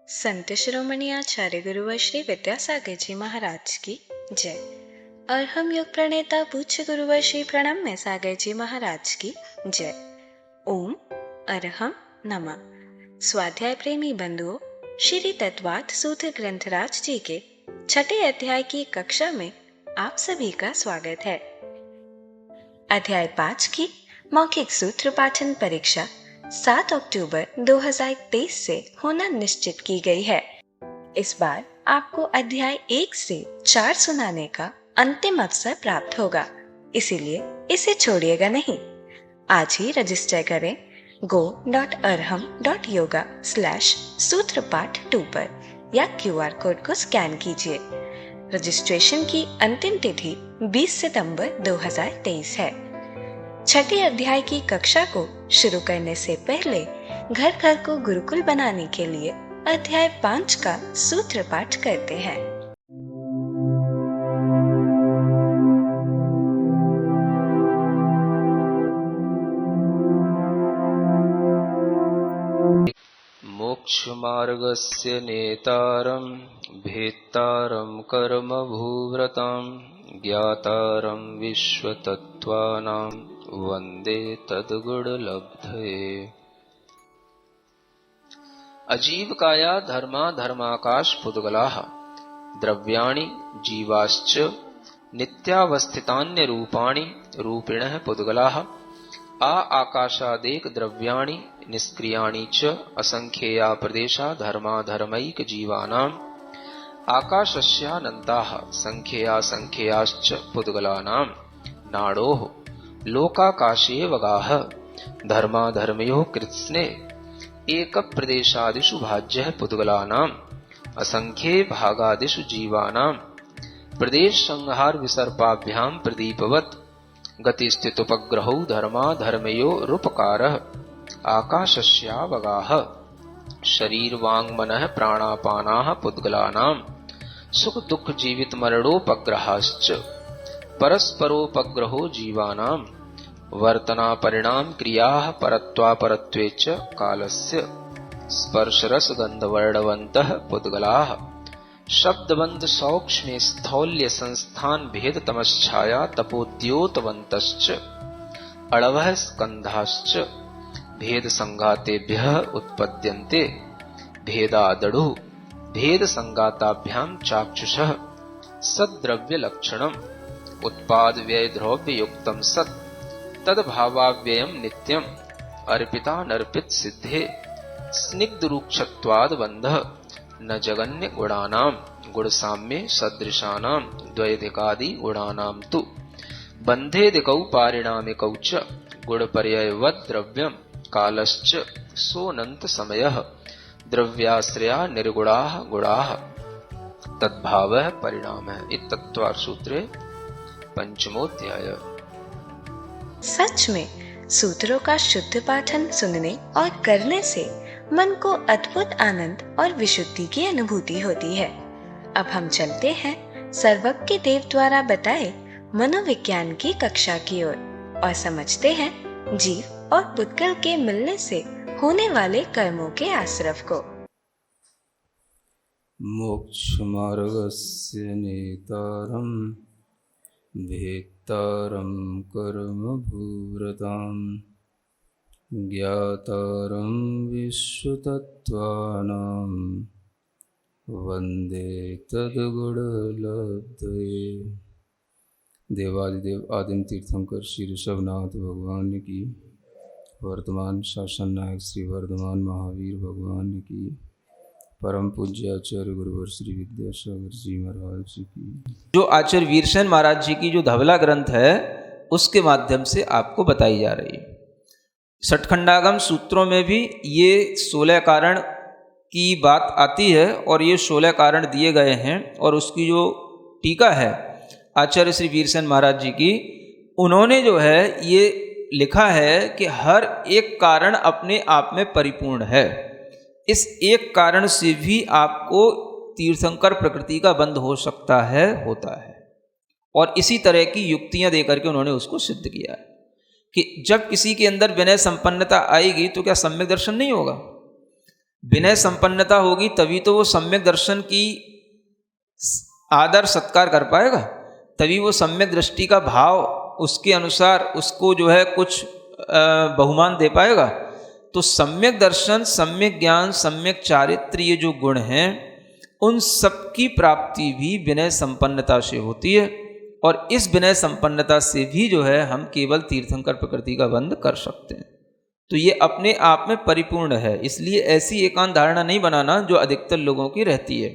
संत शिरोमणि आचार्य गुरुवर श्री विद्यासागर जी महाराज की जय। और हम योग प्रणेता पूज्य गुरुवर श्री प्रणम्य सागर जी महाराज की जय। ओम अरहम नमः। स्वाध्याय प्रेमी बंधुओं, श्री तत्वार्थ सूत्र ग्रंथराज जी के छठे अध्याय की कक्षा में आप सभी का स्वागत है। अध्याय 5 की मौखिक सूत्र पाठन परीक्षा 7 अक्टूबर 2023 से होना निश्चित की गई है। इस बार आपको अध्याय 1 से 4 सुनाने का अंतिम अवसर प्राप्त होगा, इसीलिए इसे छोड़िएगा नहीं। आज ही रजिस्टर करें go.arham.yoga/सूत्रपाठ2 पर या QR कोड को स्कैन कीजिए। रजिस्ट्रेशन की अंतिम तिथि 20 सितंबर 2023 है। छठे अध्याय की कक्षा को शुरू करने से पहले घर घर को गुरुकुल बनाने के लिए अध्याय 5 का सूत्र पाठ करते हैं। मोक्ष मार्गस्य नेतारं भेत्तारं कर्म भूव्रतां ज्ञातारं विश्वतत्त्वानां वंदे तद्गुणलब्धये। अजीवकाया धर्मा धर्माकाश पुद्गलाः द्रव्याणि जीवाश्च नित्यावस्थितान्य रूपाणि रूपिणः पुद्गलाः आकाशादेक द्रव्याणि निष्क्रियाणि च असंख्येया प्रदेशा धर्मा धर्मैक जीवानाम् आकाशस्यानन्ताः संख्येया संख्येयाश्च पुद्गलानाम् नाडोः लोकाकाशे वगाः धर्मा धर्मयोः कृत्स्ने एक प्रदेशादिषु भाज्यः पुद्गलानाम् असंख्ये भागादिषु जीवानाम् प्रदेश संहार विसर्पाभ्यां प्रदीपवत् गतिस्थितुपग्रहौ धर्मा धर्मयो रूपकारः आकाशस्यावगाः शरीर वांग मनः प्राणापानाः पुद्गलानाम् सुख दुख जीवित मरणोपग्रहाश्च परस्परोपग्रहो जीवानाम् वर्तना परिणाम क्रियाः परत्वापरत्वे च कालस्य स्पर्शरस गंधवर्णवन्तः पुद्गलाः शब्दबंध सौक्ष्मे स्थौल्य संस्थान भेद तमश्छाया तपोद्योतवन्तश्च अणवः स्कन्धाश्च भेद संघातेभ्यः उत्पद्यन्ते भेदादडु भेद संघाताभ्यां चाक्षुषः सद्द्रव्य लक्षणम् उत्पाद व्यय द्रव्य युक्तम सत् तद्भावाव्ययम् नित्यम् अर्पितानर्पित सिद्धे स्निग्ध रूक्षत्वाद बंधः न जगन्य गुणानां गुण साम्ये सदृशानां द्वैधिकादि गुणानां तु बंधेदिकौ पारिणामिकौ च गुण पर्ययवद् द्रव्यं कालश्च सोऽनन्त समयः द्रव्याश्रया निर्गुणाः गुणाः तद्भावः परिणामः। इत्तत्त्वार्थ सूत्रे पंचमोऽध्याय। सच में सूत्रों का शुद्ध पाठन सुनने और करने से मन को अद्भुत आनंद और विशुद्धि की अनुभूति होती है। अब हम चलते हैं सर्वज्ञ देव द्वारा बताए मनोविज्ञान की कक्षा की ओर और समझते हैं जीव और पुद्गल के मिलने से होने वाले कर्मों के आश्रव को। मोक्ष मार्गस्य नेतारं भेत्तारं कर्म भूव्रतां ज्ञातारं विश्वतत्त्वानां वंदे तद्गुणलब्धये। देवादिदेव आदिम तीर्थंकर श्री ऋषभनाथ भगवान की, वर्तमान शासन नायक श्री वर्धमान महावीर भगवान की, परम पूज्य आचार्य गुरुवर श्री विद्यासागर जी महाराज जी की। जो आचार्य वीरसेन महाराज जी की जो धवला ग्रंथ है उसके माध्यम से आपको बताई जा रही है। षटखंडागम सूत्रों में भी ये 16 कारण की बात आती है और ये 16 कारण दिए गए हैं। और उसकी जो टीका है आचार्य श्री वीरसेन महाराज जी की, उन्होंने जो है ये लिखा है कि हर एक कारण अपने आप में परिपूर्ण है। इस एक कारण से भी आपको तीर्थंकर प्रकृति का बंध हो सकता है, होता है। और इसी तरह की युक्तियां देकर के उन्होंने उसको सिद्ध किया है कि जब किसी के अंदर विनय संपन्नता आएगी तो क्या सम्यक दर्शन नहीं होगा। विनय संपन्नता होगी तभी तो वो सम्यक दर्शन की आदर सत्कार कर पाएगा, तभी वो सम्यक दृष्टि का भाव उसके अनुसार उसको जो है कुछ बहुमान दे पाएगा। तो सम्यक दर्शन, सम्यक ज्ञान, सम्यक चारित्र, ये जो गुण हैं उन सब की प्राप्ति भी विनय संपन्नता से होती है। और इस विनय संपन्नता से भी जो है हम केवल तीर्थंकर प्रकृति का बंध कर सकते हैं। तो ये अपने आप में परिपूर्ण है। इसलिए ऐसी एकांत धारणा नहीं बनाना जो अधिकतर लोगों की रहती है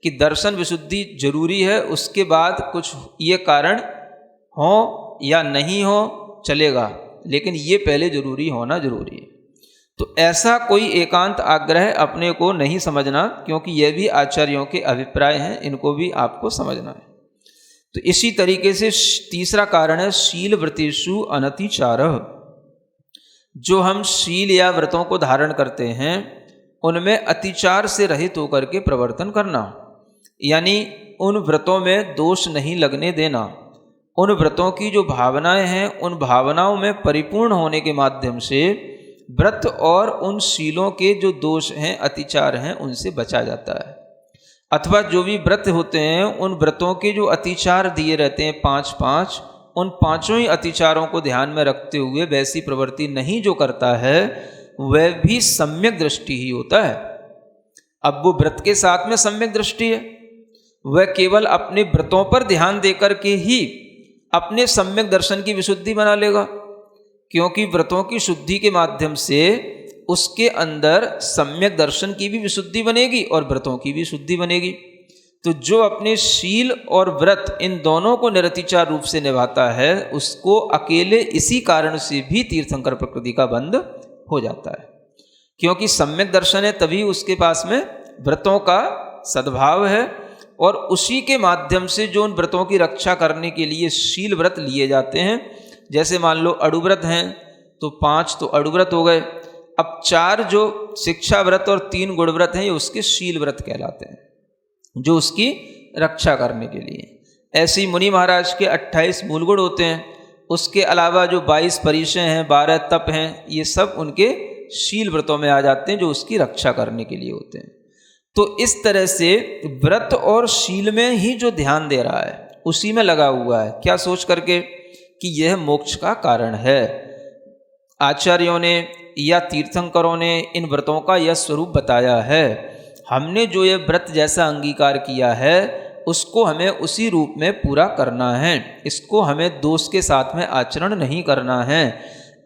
कि दर्शन विशुद्धि जरूरी है, उसके बाद कुछ ये कारण हो या नहीं हो चलेगा, लेकिन ये पहले जरूरी होना जरूरी है। तो ऐसा कोई एकांत आग्रह अपने को नहीं समझना, क्योंकि यह भी आचार्यों के अभिप्राय हैं, इनको भी आपको समझना है। तो इसी तरीके से तीसरा कारण है शील व्रतेषु अनतिचारः। जो हम शील या व्रतों को धारण करते हैं उनमें अतिचार से रहित होकर के प्रवर्तन करना, यानी उन व्रतों में दोष नहीं लगने देना। उन व्रतों की जो भावनाएं हैं उन भावनाओं में परिपूर्ण होने के माध्यम से व्रत और उन शीलों के जो दोष हैं, अतिचार हैं, उनसे बचा जाता है। अथवा जो भी व्रत होते हैं उन व्रतों के जो अतिचार दिए रहते हैं 5-5, उन पांचों ही अतिचारों को ध्यान में रखते हुए वैसी प्रवृत्ति नहीं जो करता है वह भी सम्यक दृष्टि ही होता है। अब वो व्रत के साथ में सम्यक दृष्टि है, वह केवल अपने व्रतों पर ध्यान देकर के ही अपने सम्यक दर्शन की विशुद्धि बना लेगा, क्योंकि व्रतों की शुद्धि के माध्यम से उसके अंदर सम्यक दर्शन की भी विशुद्धि बनेगी और व्रतों की भी शुद्धि बनेगी। तो जो अपने शील और व्रत इन दोनों को निरतिचार रूप से निभाता है उसको अकेले इसी कारण से भी तीर्थंकर प्रकृति का बंध हो जाता है, क्योंकि सम्यक दर्शन है तभी उसके पास में व्रतों का सद्भाव है। और उसी के माध्यम से जो उन व्रतों की रक्षा करने के लिए शील व्रत लिए जाते हैं, जैसे मान लो अड़ुव्रत हैं तो 5 तो अड़ुव्रत हो गए, अब 4 जो शिक्षा व्रत और 3 गुण व्रत हैं ये उसके शील व्रत कहलाते हैं, जो उसकी रक्षा करने के लिए। ऐसी मुनि महाराज के 28 मूल गुण होते हैं, उसके अलावा जो 22 परिचय हैं, 12 तप हैं, ये सब उनके शील व्रतों में आ जाते हैं जो उसकी रक्षा करने के लिए होते हैं। तो इस तरह से व्रत और शील में ही जो ध्यान दे रहा है उसी में लगा हुआ है, क्या सोच करके कि यह मोक्ष का कारण है। आचार्यों ने या तीर्थंकरों ने इन व्रतों का यह स्वरूप बताया है। हमने जो ये व्रत जैसा अंगीकार किया है उसको हमें उसी रूप में पूरा करना है, इसको हमें दोष के साथ में आचरण नहीं करना है।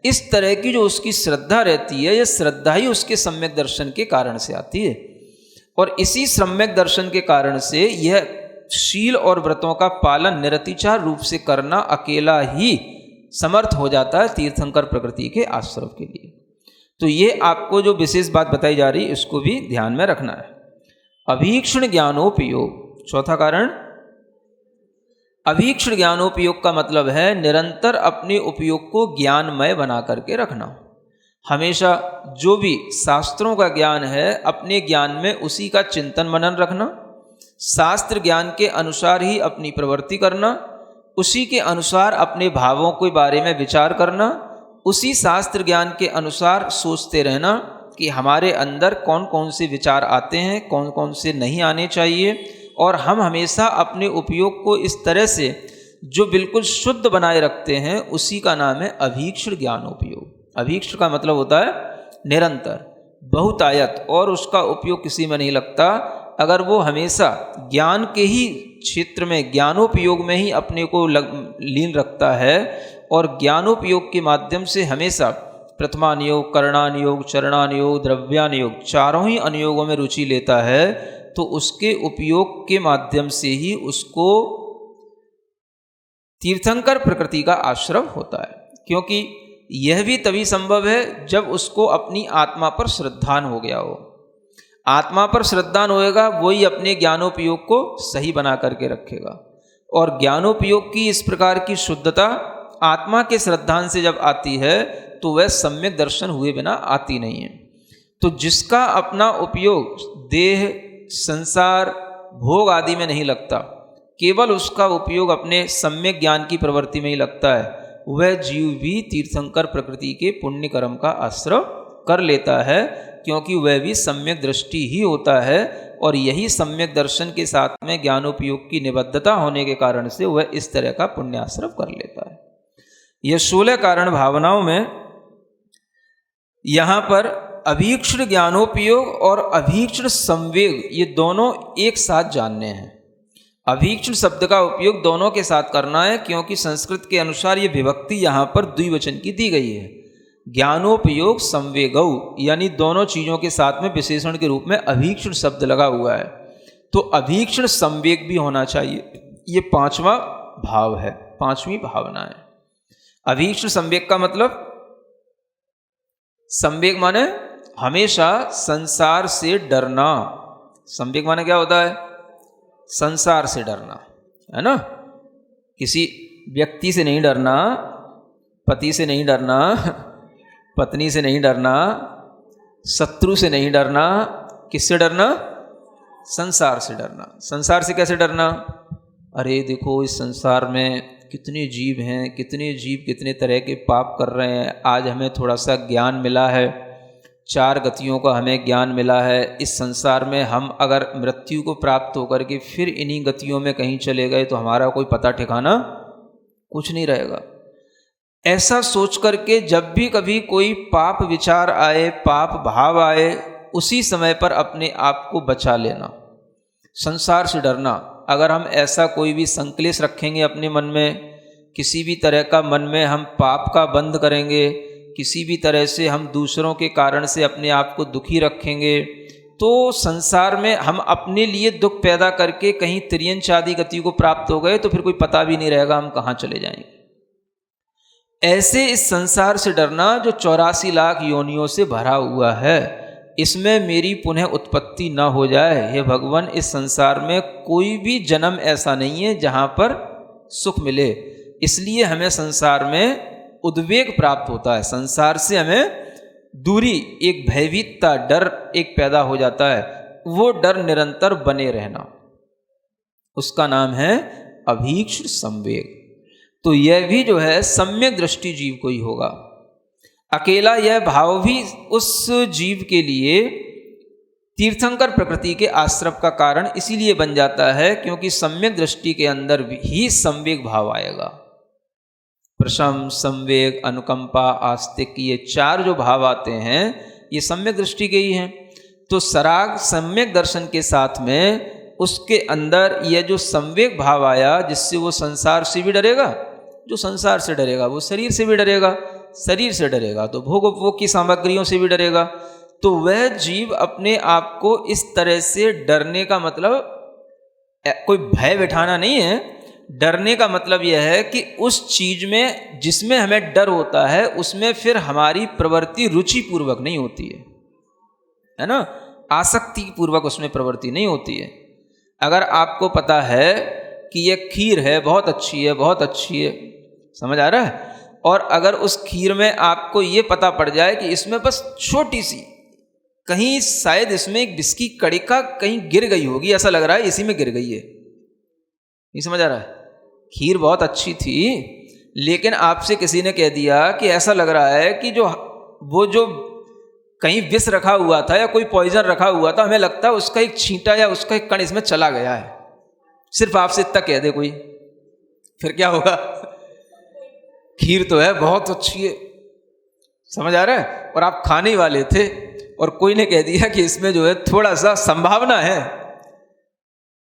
इस तरह की जो उसकी श्रद्धा रहती है, यह श्रद्धा ही उसके सम्यक दर्शन के कारण से आती है, और इसी सम्यक दर्शन के कारण से यह शील और व्रतों का पालन निरतिचार रूप से करना अकेला ही समर्थ हो जाता है तीर्थंकर प्रकृति के आश्रव के लिए। तो ये आपको जो विशेष बात बताई जा रही है इसको भी ध्यान में रखना है। अभीक्षण ज्ञानोपयोग, चौथा कारण। अभीक्षण ज्ञानोपयोग का मतलब है निरंतर अपने उपयोग को ज्ञानमय बना करके रखना। हमेशा जो भी शास्त्रों का ज्ञान है अपने ज्ञान में उसी का चिंतन मनन रखना, शास्त्र ज्ञान के अनुसार ही अपनी प्रवृत्ति करना, उसी के अनुसार अपने भावों के बारे में विचार करना, उसी शास्त्र ज्ञान के अनुसार सोचते रहना कि हमारे अंदर कौन कौन से विचार आते हैं, कौन कौन से नहीं आने चाहिए, और हम हमेशा अपने उपयोग को इस तरह से जो बिल्कुल शुद्ध बनाए रखते हैं उसी का नाम है अभीक्षण ज्ञानोपयोग। अभीक्षण का मतलब होता है निरंतर, बहुतायत, और उसका उपयोग किसी में नहीं लगता अगर वो हमेशा ज्ञान के ही क्षेत्र में ज्ञानोपयोग में ही अपने को लीन रखता है और ज्ञानोपयोग के माध्यम से हमेशा प्रथमानुयोग, करणानुयोग, चरणानुयोग, द्रव्यानुयोग, चारों ही अनुयोगों में रुचि लेता है, तो उसके उपयोग के माध्यम से ही उसको तीर्थंकर प्रकृति का आश्रव होता है। क्योंकि यह भी तभी संभव है जब उसको अपनी आत्मा पर श्रद्धान हो गया हो। आत्मा पर श्रद्धान होएगा वही अपने ज्ञानोपयोग को सही बना करके रखेगा, और ज्ञानोपयोग की इस प्रकार की शुद्धता आत्मा के श्रद्धान से जब आती है तो वह सम्यक दर्शन हुए बिना आती नहीं है। तो जिसका अपना उपयोग देह, संसार, भोग आदि में नहीं लगता, केवल उसका उपयोग अपने सम्यक ज्ञान की प्रवृत्ति में ही लगता है, वह जीव भी तीर्थंकर प्रकृति के पुण्य कर्म का आश्रय कर लेता है, क्योंकि वह भी सम्यक दृष्टि ही होता है और यही सम्यक दर्शन के साथ में ज्ञानोपयोग की निबद्धता होने के कारण से वह इस तरह का पुण्याश्रव कर लेता है। यह 16 कारण भावनाओं में यहाँ पर अभीक्ष्ण ज्ञानोपयोग और अभीक्ष्ण संवेग ये दोनों एक साथ जानने हैं। अभीक्ष्ण शब्द का उपयोग दोनों के साथ करना है, क्योंकि संस्कृत के अनुसार ये विभक्ति यहाँ पर द्विवचन की दी गई है। ज्ञानोपयोग संवेगौ, यानी दोनों चीज़ों के साथ में विशेषण के रूप में अभीक्ष्ण शब्द लगा हुआ है, तो अभीक्ष्ण संवेग भी होना चाहिए। ये 5वां भाव है, 5वीं भावना है। अभीक्ष्ण संवेग का मतलब, संवेग माने हमेशा संसार से डरना। संवेग माने क्या होता है? संसार से डरना, है ना। किसी व्यक्ति से नहीं डरना, पति से नहीं डरना, पत्नी से नहीं डरना, शत्रु से नहीं डरना। किससे डरना? संसार से डरना। संसार से कैसे डरना? अरे देखो, इस संसार में कितने जीव हैं, कितने जीव कितने तरह के पाप कर रहे हैं। आज हमें थोड़ा सा ज्ञान मिला है, 4 गतियों का हमें ज्ञान मिला है। इस संसार में हम अगर मृत्यु को प्राप्त होकर के फिर इन्हीं गतियों में कहीं चले गए तो हमारा कोई पता ठिकाना कुछ नहीं रहेगा। ऐसा सोच करके जब भी कभी कोई पाप विचार आए, पाप भाव आए, उसी समय पर अपने आप को बचा लेना। संसार से डरना। अगर हम ऐसा कोई भी संकलेश रखेंगे अपने मन में, किसी भी तरह का मन में हम पाप का बंध करेंगे, किसी भी तरह से हम दूसरों के कारण से अपने आप को दुखी रखेंगे, तो संसार में हम अपने लिए दुख पैदा करके कहीं तिर्यंच आदि गति को प्राप्त हो गए तो फिर कोई पता भी नहीं रहेगा हम कहाँ चले जाएंगे। ऐसे इस संसार से डरना जो 84 लाख योनियों से भरा हुआ है, इसमें मेरी पुनः उत्पत्ति न हो जाए। हे भगवान, इस संसार में कोई भी जन्म ऐसा नहीं है जहाँ पर सुख मिले, इसलिए हमें संसार में उद्वेग प्राप्त होता है। संसार से हमें दूरी, एक भयभीतता, डर एक पैदा हो जाता है। वो डर निरंतर बने रहना, उसका नाम है अभीक्ष्ण संवेग। तो यह भी जो है सम्यक दृष्टि जीव को ही होगा। अकेला यह भाव भी उस जीव के लिए तीर्थंकर प्रकृति के आश्रव का कारण इसीलिए बन जाता है क्योंकि सम्यक दृष्टि के अंदर ही संवेग भाव आएगा। प्रशम, संवेग, अनुकंपा, आस्तिक, ये 4 जो भाव आते हैं ये सम्यक दृष्टि के ही हैं। तो सराग सम्यक दर्शन के साथ में उसके अंदर यह जो संवेग भाव आया, जिससे वो संसार से भी डरेगा, जो संसार से डरेगा वो शरीर से भी डरेगा, शरीर से डरेगा तो भोग उपभोग की सामग्रियों से भी डरेगा। तो वह जीव अपने आप को इस तरह से डरने का मतलब कोई भय बिठाना नहीं है। डरने का मतलब यह है कि उस चीज में जिसमें हमें डर होता है उसमें फिर हमारी प्रवृत्ति रुचि पूर्वक नहीं होती है ना, आसक्ति पूर्वक उसमें प्रवृत्ति नहीं होती है। अगर आपको पता है कि यह खीर है, बहुत अच्छी है, बहुत अच्छी है, समझ आ रहा है, और अगर उस खीर में आपको ये पता पड़ जाए कि इसमें बस छोटी सी कहीं शायद इसमें एक बिस्की कड़िका कहीं गिर गई होगी, ऐसा लग रहा है इसी में गिर गई है, नहीं समझ आ रहा है। खीर बहुत अच्छी थी लेकिन आपसे किसी ने कह दिया कि ऐसा लग रहा है कि वो जो कहीं विष रखा हुआ था या कोई पॉइजन रखा हुआ था, हमें लगता है उसका एक छींटा या उसका एक कण इसमें चला गया है। सिर्फ आपसे इतना कह दे कोई, फिर क्या होगा? खीर तो है, बहुत अच्छी है, समझ आ रहा है, और आप खाने ही वाले थे और कोई ने कह दिया कि इसमें जो है थोड़ा सा संभावना है।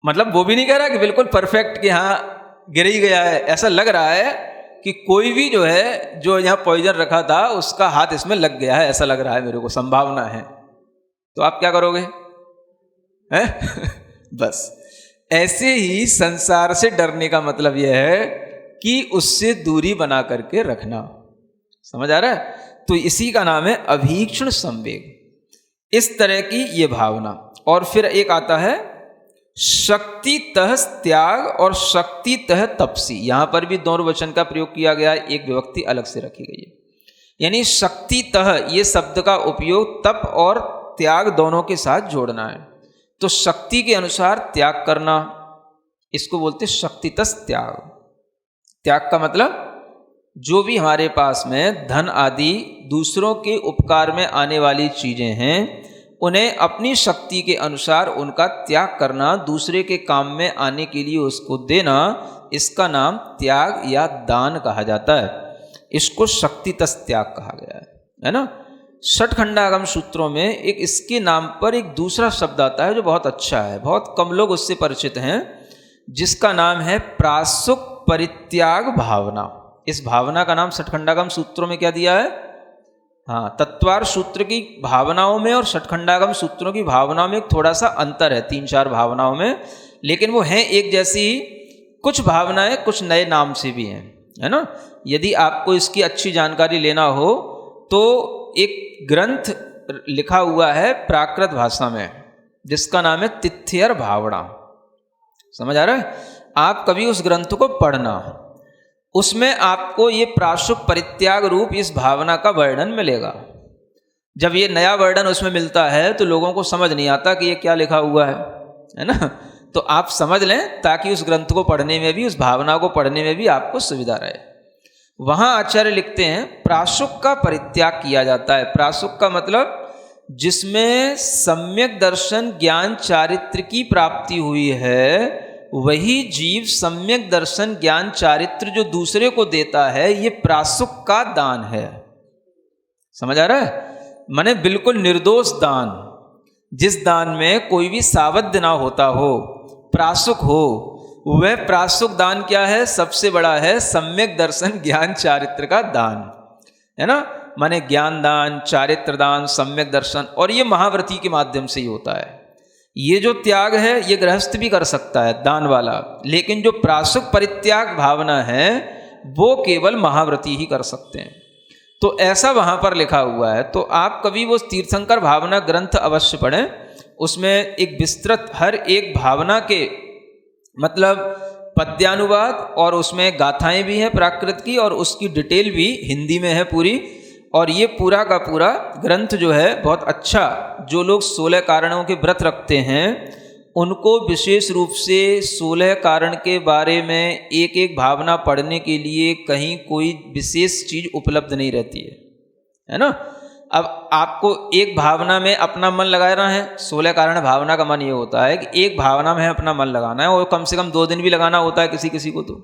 मतलब वो भी नहीं कह रहा कि बिल्कुल परफेक्ट कि हाँ गिर ही गया है, ऐसा लग रहा है कि कोई भी जो है जो यहाँ पॉइजन रखा था उसका हाथ इसमें लग गया है, ऐसा लग रहा है मेरे को, संभावना है। तो आप क्या करोगे? हैं? बस ऐसे ही संसार से डरने का मतलब यह है कि उससे दूरी बना करके रखना, समझ आ रहा है। तो इसी का नाम है अभीक्ष्ण संवेग, इस तरह की ये भावना। और फिर एक आता है शक्तितः त्याग और शक्तितः तपसी। यहां पर भी दोनों वचन का प्रयोग किया गया है, एक विभक्ति अलग से रखी गई है। यानी शक्तितः ये शब्द का उपयोग तप और त्याग दोनों के साथ जोड़ना है। तो शक्ति के अनुसार त्याग करना, इसको बोलते शक्तितः त्याग। त्याग का मतलब जो भी हमारे पास में धन आदि दूसरों के उपकार में आने वाली चीज़ें हैं, उन्हें अपनी शक्ति के अनुसार उनका त्याग करना, दूसरे के काम में आने के लिए उसको देना, इसका नाम त्याग या दान कहा जाता है। इसको शक्तितस त्याग कहा गया है ना। षटखंडागम सूत्रों में एक इसके नाम पर एक दूसरा शब्द आता है जो बहुत अच्छा है, बहुत कम लोग उससे परिचित हैं, जिसका नाम है प्रासुक परित्याग भावना। इस भावना का नाम षटखंडागम सूत्रों में क्या दिया है? हाँ, तत्वार सूत्र की भावनाओं में और षटखंडागम सूत्रों की भावनाओं में थोड़ा सा अंतर है, 3-4 भावनाओं में, लेकिन वो हैं एक जैसी। कुछ भावनाएं कुछ नए नाम से भी हैं, है ना। यदि आपको इसकी अच्छी जानकारी लेना हो तो एक ग्रंथ लिखा हुआ है प्राकृत भाषा में, जिसका नाम है तिथ्यर भावना। समझ आ रहा है? आप कभी उस ग्रंथ को पढ़ना, उसमें आपको ये प्रासुक परित्याग रूप इस भावना का वर्णन मिलेगा। जब ये नया वर्णन उसमें मिलता है तो लोगों को समझ नहीं आता कि ये क्या लिखा हुआ है ना। तो आप समझ लें ताकि उस ग्रंथ को पढ़ने में भी, उस भावना को पढ़ने में भी आपको सुविधा रहे। वहाँ आचार्य लिखते हैं प्रासुक का परित्याग किया जाता है। प्रासुक का मतलब जिसमें सम्यक दर्शन ज्ञान चारित्र की प्राप्ति हुई है, वही जीव सम्यक दर्शन ज्ञान चारित्र जो दूसरे को देता है, ये प्रासुक का दान है। समझ आ रहा है? माने बिल्कुल निर्दोष दान, जिस दान में कोई भी सावध्य ना होता हो, प्रासुक हो, वह प्रासुक दान क्या है? सबसे बड़ा है सम्यक दर्शन ज्ञान चारित्र का दान, है ना। माने ज्ञान दान, चारित्र दान, सम्यक दर्शन, और ये महाव्रती के माध्यम से ही होता है। ये जो त्याग है ये गृहस्थ भी कर सकता है, दान वाला, लेकिन जो प्रासुक परित्याग भावना है वो केवल महाव्रती ही कर सकते हैं। तो ऐसा वहाँ पर लिखा हुआ है। तो आप कभी वो तीर्थंकर भावना ग्रंथ अवश्य पढ़ें। उसमें एक विस्तृत हर एक भावना के मतलब पद्यानुवाद, और उसमें गाथाएं भी हैं प्राकृत की, और उसकी डिटेल भी हिंदी में है पूरी। और ये पूरा का पूरा ग्रंथ जो है बहुत अच्छा, जो लोग 16 कारणों के व्रत रखते हैं उनको विशेष रूप से 16 कारण के बारे में एक एक भावना पढ़ने के लिए कहीं कोई विशेष चीज़ उपलब्ध नहीं रहती है ना। अब आपको एक भावना में अपना मन लगाना है, 16 कारण भावना का मन ये होता है कि एक भावना में अपना मन लगाना है, और कम से कम 2 दिन भी लगाना होता है किसी किसी को, तो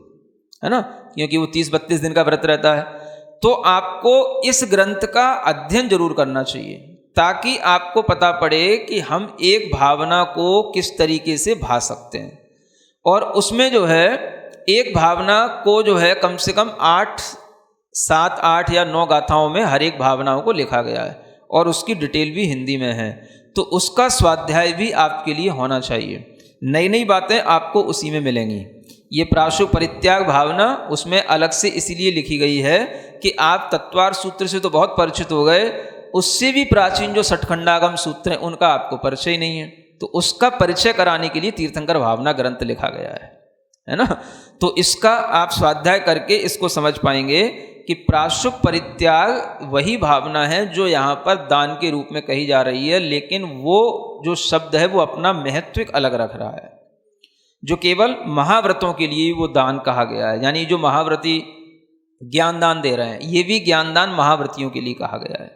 है ना, क्योंकि वो 30-32 दिन का व्रत रहता है। तो आपको इस ग्रंथ का अध्ययन जरूर करना चाहिए, ताकि आपको पता पड़े कि हम एक भावना को किस तरीके से भा सकते हैं। और उसमें जो है एक भावना को जो है कम से कम 7, 8 या 9 गाथाओं में हर एक भावनाओं को लिखा गया है, और उसकी डिटेल भी हिंदी में है। तो उसका स्वाध्याय भी आपके लिए होना चाहिए। नई नई बातें आपको उसी में मिलेंगी। ये प्रासुक परित्याग भावना उसमें अलग से इसीलिए लिखी गई है कि आप तत्वार सूत्र से तो बहुत परिचित हो गए, उससे भी प्राचीन जो षटखंडागम सूत्र हैं उनका आपको परिचय ही नहीं है। तो उसका परिचय कराने के लिए तीर्थंकर भावना ग्रंथ लिखा गया है ना। तो इसका आप स्वाध्याय करके इसको समझ पाएंगे कि प्रासुक परित्याग वही भावना है जो यहाँ पर दान के रूप में कही जा रही है, लेकिन वो जो शब्द है वो अपना महत्व अलग रख रहा है, जो केवल महाव्रतों के लिए वो दान कहा गया है। यानी जो महाव्रती ज्ञान दान दे रहे हैं, ये भी ज्ञान दान महाव्रतियों के लिए कहा गया है।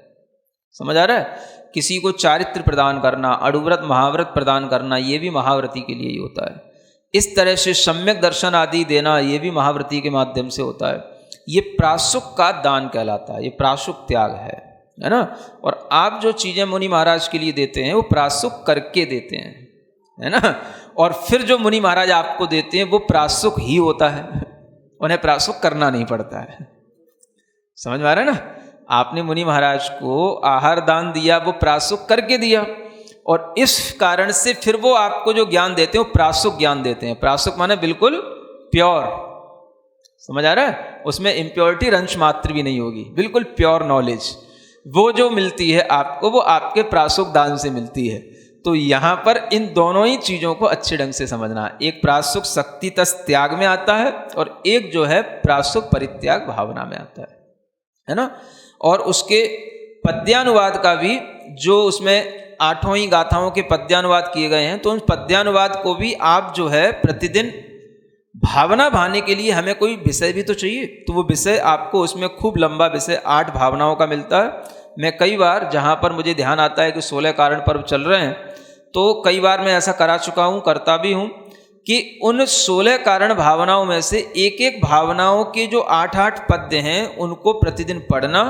समझ आ रहा है? किसी को चारित्र प्रदान करना, अड़ुव्रत महाव्रत प्रदान करना, ये भी महाव्रती के लिए ही होता है। इस तरह से सम्यक दर्शन आदि देना, ये भी महाव्रती के माध्यम से होता है। ये प्रासुक का दान कहलाता है, ये प्रासुक त्याग है ना। और आप जो चीज़ें मुनि महाराज के लिए देते हैं वो प्रासुक करके देते हैं, है ना। और फिर जो मुनि महाराज आपको देते हैं वो प्रासुक ही होता है, उन्हें प्रासुक करना नहीं पड़ता है। समझ में आ रहा है ना? आपने मुनि महाराज को आहार दान दिया, वो प्रासुक करके दिया, और इस कारण से फिर वो आपको जो ज्ञान देते हैं वो प्रासुक ज्ञान देते हैं। प्रासुक माने बिल्कुल प्योर। समझ आ रहा है? उसमें इम्प्योरिटी रंश मात्र भी नहीं होगी, बिल्कुल प्योर नॉलेज वो जो मिलती है आपको, वो आपके प्रासुक दान से मिलती है। तो यहाँ पर इन दोनों ही चीज़ों को अच्छे ढंग से समझना है। एक प्रासुक शक्तितस त्याग में आता है, और एक जो है प्रासुक परित्याग भावना में आता है ना। और उसके पद्यानुवाद का भी, जो उसमें 8 ही गाथाओं के पद्यानुवाद किए गए हैं, तो उन पद्यानुवाद को भी आप जो है प्रतिदिन भावना भाने के लिए हमें कोई विषय भी तो चाहिए, तो वो विषय आपको उसमें खूब लंबा विषय 8 भावनाओं का मिलता है। मैं कई बार जहाँ पर मुझे ध्यान आता है कि 16 कारण पर्व चल रहे हैं, तो कई बार मैं ऐसा करा चुका हूँ, करता भी हूँ कि उन 16 कारण भावनाओं में से एक एक भावनाओं के जो 8-8 पद्य हैं उनको प्रतिदिन पढ़ना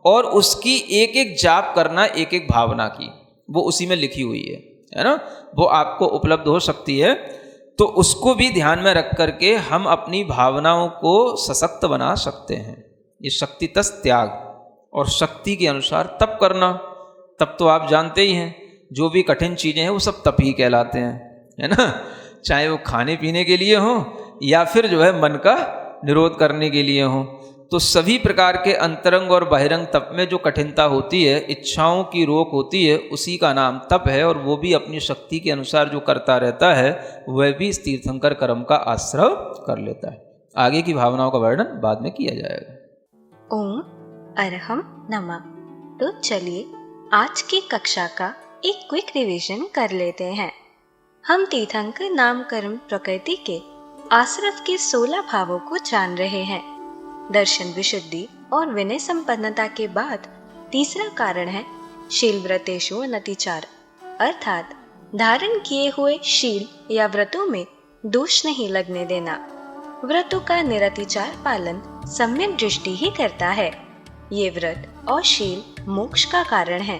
और उसकी एक एक जाप करना, एक एक भावना की, वो उसी में लिखी हुई है ना, वो आपको उपलब्ध हो सकती है। तो उसको भी ध्यान में रख करके हम अपनी भावनाओं को सशक्त बना सकते हैं। ये शक्ति तस त्याग और शक्ति के अनुसार तप करना। तप तो आप जानते ही हैं, जो भी कठिन चीज़ें हैं वो सब तप ही कहलाते हैं, है ना, चाहे वो खाने पीने के लिए हो या फिर जो है मन का निरोध करने के लिए हो। तो सभी प्रकार के अंतरंग और बहिरंग तप में जो कठिनता होती है, इच्छाओं की रोक होती है, उसी का नाम तप है। और वो भी अपनी शक्ति के अनुसार जो करता रहता है वह भी इस तीर्थंकर कर्म का आश्रय कर लेता है। आगे की भावनाओं का वर्णन बाद में किया जाएगा। ओम अरहम नमः। तो चलिए आज की कक्षा का एक क्विक रिवीजन कर लेते हैं। हम तीर्थंकर नाम कर्म प्रकृति के आश्रव के 16 भावों को जान रहे हैं। दर्शन विशुद्धि और विनय संपन्नता के बाद तीसरा कारण है शील व्रतेषु अनतिचार, अर्थात धारण किए हुए शील या व्रतों में दोष नहीं लगने देना। व्रतों का निरतिचार पालन सम्यक दृष्टि ही करता है। ये व्रत और शील मोक्ष का कारण है।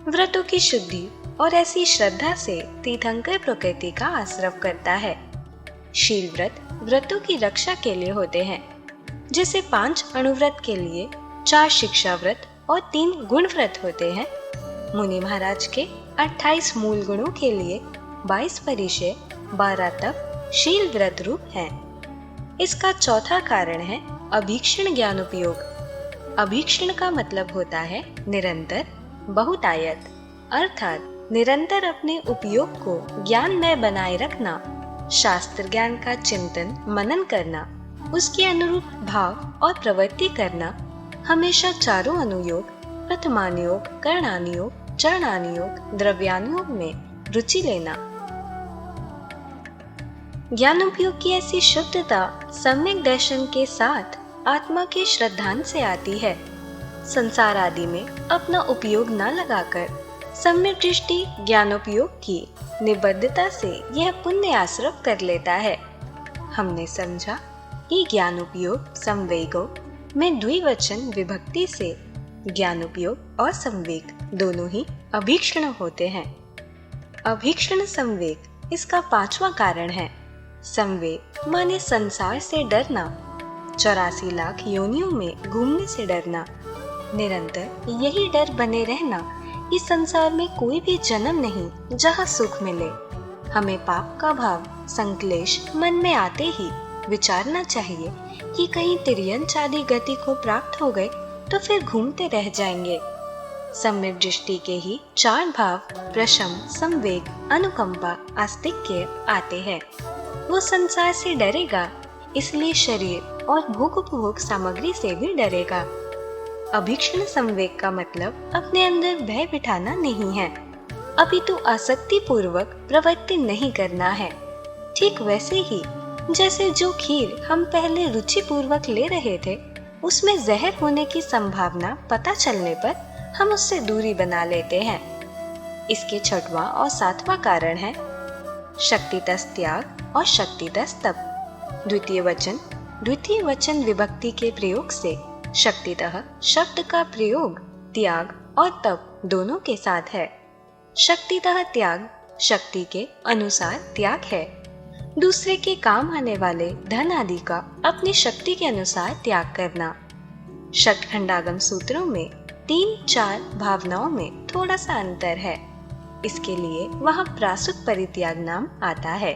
व्रतों की शुद्धि और ऐसी श्रद्धा से तीर्थंकर प्रकृति का आश्रव करता है। शील व्रत व्रतों की रक्षा के लिए होते हैं, जैसे 5 अणुव्रत के लिए 4 शिक्षा व्रत और 3 गुण व्रत होते हैं। मुनि महाराज के 28 मूल गुणों के लिए 22 परिचय, 12 तप शील व्रत रूप हैं। इसका चौथा कारण है अभीक्षण ज्ञानोपयोग। अभीक्षण का मतलब होता है निरंतर बहुतायत, अर्थात निरंतर अपने उपयोग को ज्ञानमय बनाए रखना, शास्त्र ज्ञान का चिंतन मनन करना, उसके अनुरूप भाव और प्रवृत्ति करना, हमेशा चारों अनुयोग प्रथमानुयोग, कर्णानुयोग, चरणानुयोग, द्रव्यानुयोग में रुचि लेना। ज्ञानोपयोग की ऐसी शुद्धता सम्यक दर्शन के साथ आत्मा के श्रद्धान से आती है। संसार आदि में अपना उपयोग न लगाकर सम्यक दृष्टि ज्ञानोपयोग की निबद्धता से यह पुण्य आश्रव कर लेता है। हमने समझा कि ज्ञानोपयोग संवेगों में द्विवचन विभक्ति से ज्ञानोपयोग और संवेग दोनों ही अभीक्षण होते हैं। अभीक्षण संवेग इसका 5वां कारण है। संवेग माने संसार से डरना, 84 लाख योनियों में घूमने से डरना, निरंतर यही डर बने रहना इस संसार में कोई भी जन्म नहीं जहाँ सुख मिले। हमें पाप का भाव संक्लेश मन में आते ही विचारना चाहिए कि कहीं तिर्यंच आदि गति को प्राप्त हो गए तो फिर घूमते रह जाएंगे। सम्यक दृष्टि के ही 4 भाव प्रशम, संवेग, अनुकंपा, आस्तिक्य आते हैं। वो संसार से डरेगा, इसलिए शरीर और भोग उपभोग सामग्री से भी डरेगा। अभीक्षण संवेग का मतलब अपने अंदर भय बिठाना नहीं है, अपितु आसक्ति पूर्वक प्रवृत्ति नहीं करना है। ठीक वैसे ही जैसे जो खीर हम पहले रुचि पूर्वक ले रहे थे, उसमें जहर होने की संभावना पता चलने पर हम उससे दूरी बना लेते हैं। इसके 6वां और 7वां कारण है शक्तितस त्याग और शक्तितस तप। द्वितीय वचन विभक्ति के प्रयोग से शक्तितः शब्द का प्रयोग त्याग और तप दोनों के साथ है। शक्तितः त्याग शक्ति के अनुसार त्याग है। दूसरे के काम आने वाले धन आदि का अपनी शक्ति के अनुसार त्याग करना। षट्खंडागम सूत्रों में 3-4 भावनाओं में थोड़ा सा अंतर है, इसके लिए वहाँ प्रासुक परित्याग नाम आता है।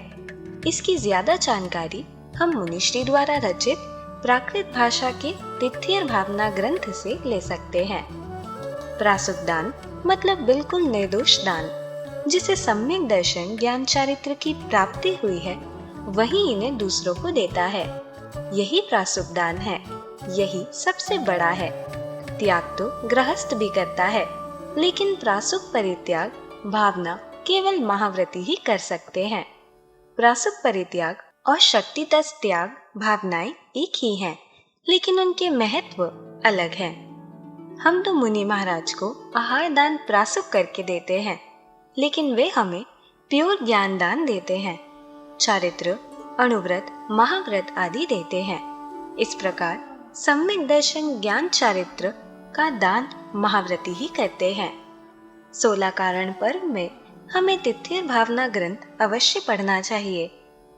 इसकी ज्यादा जानकारी हम मुनिश्री द्वारा रचित प्राकृत भाषा के तिथियर भावना ग्रंथ से ले सकते हैं। प्रासुक दान मतलब बिल्कुल निर्दोष दान, जिसे सम्यक दर्शन ज्ञान चारित्र की प्राप्ति हुई है, वही इन्हें दूसरों को देता है। यही प्रासुक दान है, यही सबसे बड़ा है। त्याग तो गृहस्थ भी करता है, लेकिन प्रासुक परित्याग भावना केवल महाव्रती ही कर सकते हैं। प्रासुक परित्याग और शक्तितस त्याग भावनाएं एक ही हैं, लेकिन उनके महत्व अलग हैं। हम तो मुनि महाराज को आहार दान प्रासुक करके देते हैं, लेकिन वे हमें प्योर ज्ञान दान देते हैं, चारित्र, अणुव्रत, महाव्रत आदि देते हैं। इस प्रकार सम्यक दर्शन ज्ञान चारित्र का दान महाव्रती ही करते हैं। 16 कारण पर्व में हमें तिथिर भावना ग्रंथ अवश्य पढ़ना चाहिए।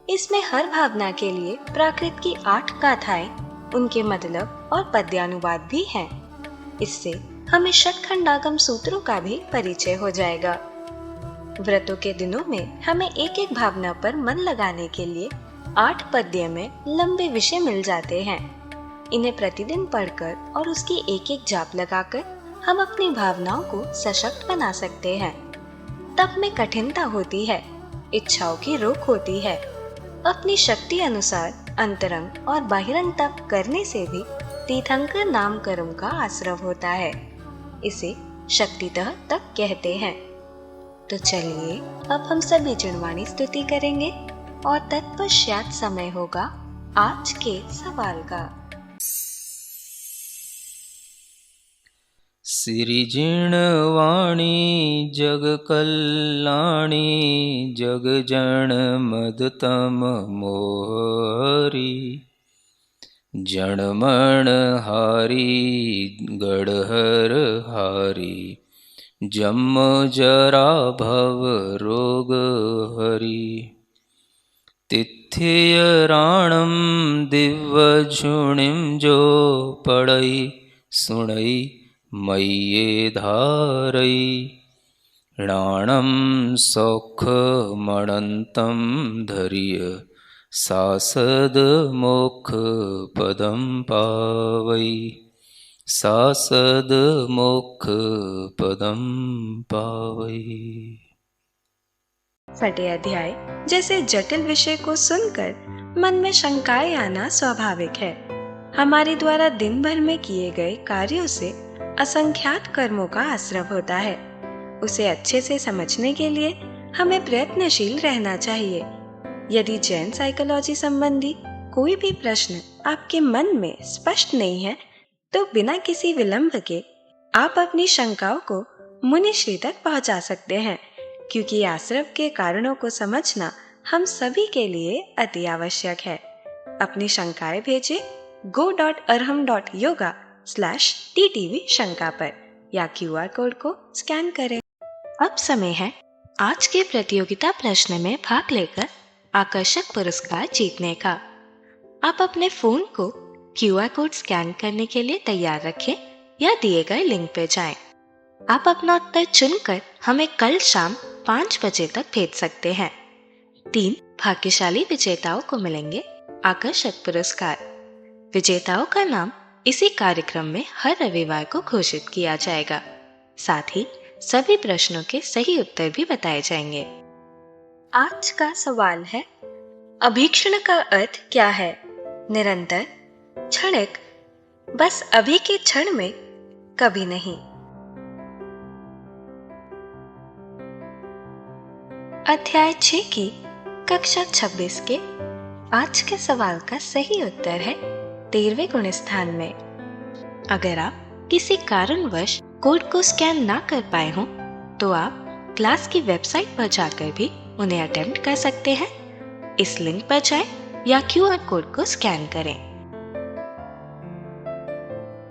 इसमें हर भावना के लिए प्राकृत की 8 गाथाएं, उनके मतलब और पद्यानुवाद भी हैं। इससे हमें षटखंडागम सूत्रों का भी परिचय हो जाएगा। व्रतों के दिनों में हमें एक एक भावना पर मन लगाने के लिए 8 पद्य में लंबे विषय मिल जाते हैं। इन्हें प्रतिदिन पढ़कर और उसकी एक एक जाप लगाकर हम अपनी भावनाओं को सशक्त बना सकते हैं। तप में कठिनता होती है, इच्छाओं की रोक होती है। अपनी शक्ति अनुसार अंतरंग और बहिरंग तप करने से भी तीर्थंकर नाम कर्म का आश्रव होता है। इसे शक्तितः तप कहते हैं। तो चलिए अब हम सभी जिणवाणी स्तुति करेंगे और तत्पश्चात समय होगा आज के सवाल का। श्री जिणवाणी जग कल्याणी जग जन मदतम मोहरी जनमण हारी गढ़हर हारी जम जरा भव रोग हरि तिथियराणम दिव्य झुणिम जो पढ़ई सुणई मय्ये धारई राणम सौख मणंतम धैर्य सासद मोक्ष पदम पावई सासद मोक्ष पदम पावई। छठे अध्याय जैसे जटिल विषय को सुनकर मन में शंकाएं आना स्वाभाविक है। हमारे द्वारा दिन भर में किए गए कार्यों से असंख्यात कर्मों का आश्रव होता है। उसे अच्छे से समझने के लिए हमें प्रयत्नशील रहना चाहिए। यदि जैन साइकोलॉजी संबंधी कोई भी प्रश्न आपके मन में स्पष्ट नहीं है, तो बिना किसी विलंब के आप अपनी शंकाओं को मुनिश्री तक पहुंचा सकते हैं, क्योंकि आश्रव के कारणों को समझना हम सभी के लिए अति आवश्यक है। अपनी शंकाएं भेजें go.arham.yoga/ttv शंका पर या QR कोड को स्कैन करें। अब समय है आज के प्रतियोगिता प्रश्न में भाग लेकर आकर्षक पुरस्कार जीतने का। आप अपने फोन को QR कोड स्कैन करने के लिए तैयार रखें या दिए गए लिंक पे जाएं। आप अपना उत्तर चुनकर हमें कल शाम 5 बजे तक भेज सकते हैं। 3 भाग्यशाली विजेताओं को मिलेंगे आकर्षक पुरस्कार। विजेताओं का नाम इसी कार्यक्रम में हर रविवार को घोषित किया जाएगा। साथ ही सभी प्रश्नों के सही उत्तर भी बताए जाएंगे। आज का सवाल है, अभीक्षण का अर्थ क्या है? निरंतर, क्षणिक, बस अभी के क्षण में, कभी नहीं। अध्याय 6 की कक्षा 26 के आज के सवाल का सही उत्तर है 13वें गुण स्थान में। अगर आप किसी कारणवश कोड को स्कैन ना कर पाए हों, तो आप क्लास की वेबसाइट पर जाकर भी उन्हें अटेम्प्ट कर सकते हैं। इस लिंक पर जाएं या QR कोड को स्कैन करें।